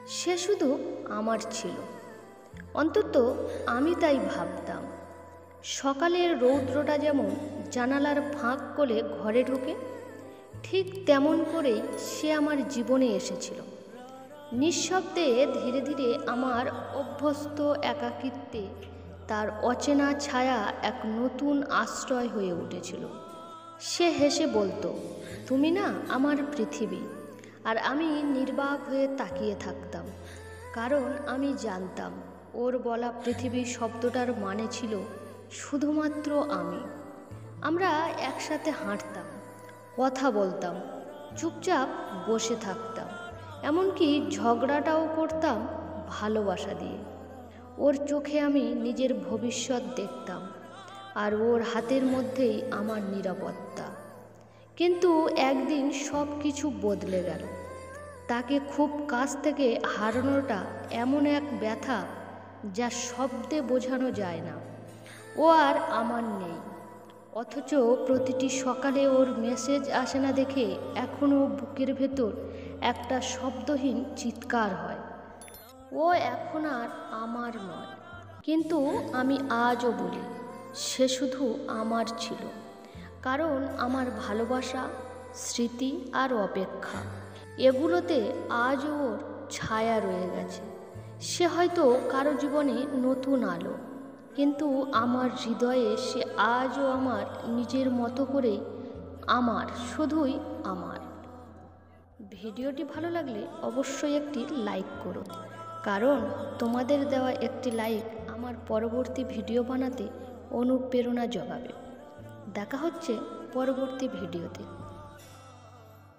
সে শুধু আমার ছিল, অন্তত আমি তাই ভাবতাম। সকালের রৌদ্রটা যেমন জানালার ফাঁক করে ঘরে ঢোকে, ঠিক তেমন করেই সে আমার জীবনে এসেছিল। নিঃশব্দে ধীরে ধীরে আমার অভ্যস্ত একাকিত্বে তার অচেনা ছায়া এক নতুন আশ্রয় হয়ে উঠেছিল। সে হেসে বলতো, তুমি না আমার পৃথিবী। আর আমি নির্বাক হয়ে তাকিয়ে থাকতাম, কারণ আমি জানতাম ওর বলা পৃথিবী শব্দটার মানে ছিল শুধুমাত্র আমি। আমরা একসাথে হাঁটতাম, কথা বলতাম, চুপচাপ বসে থাকতাম, এমনকি ঝগড়াটাও করতাম ভালোবাসা দিয়ে। ওর চোখে আমি নিজের ভবিষ্যৎ দেখতাম, আর ওর হাতের মধ্যেই আমার নিরাপত্তা। কিন্তু একদিন সব কিছু বদলে গেল। তাকে খুব কাছ থেকে হারানোটা এমন এক ব্যথা যা শব্দে বোঝানো যায় না। ও আর আমার নেই, অথচ প্রতিটি সকালে ওর মেসেজ আসে না দেখে এখনও বুকের ভেতর একটা শব্দহীন চিৎকার হয়, ও এখন আর আমার নয়। কিন্তু আমি আজও বলি, সে শুধু আমার ছিল, কারণ আমার ভালোবাসা, স্মৃতি আর অপেক্ষা, এগুলোতে আজও ওর ছায়া রয়ে গেছে। সে হয়তো কারো জীবনে নতুন আলো, কিন্তু আমার হৃদয়ে সে আজও আমার নিজের মতো করেই আমার, শুধুই আমার। ভিডিওটি ভালো লাগলে অবশ্যই একটি লাইক করো, কারণ তোমাদের দেওয়া একটি লাইক আমার পরবর্তী ভিডিও বানাতে অনুপ্রেরণা জোগাবে। দেখা হচ্ছে পরবর্তী ভিডিওতে।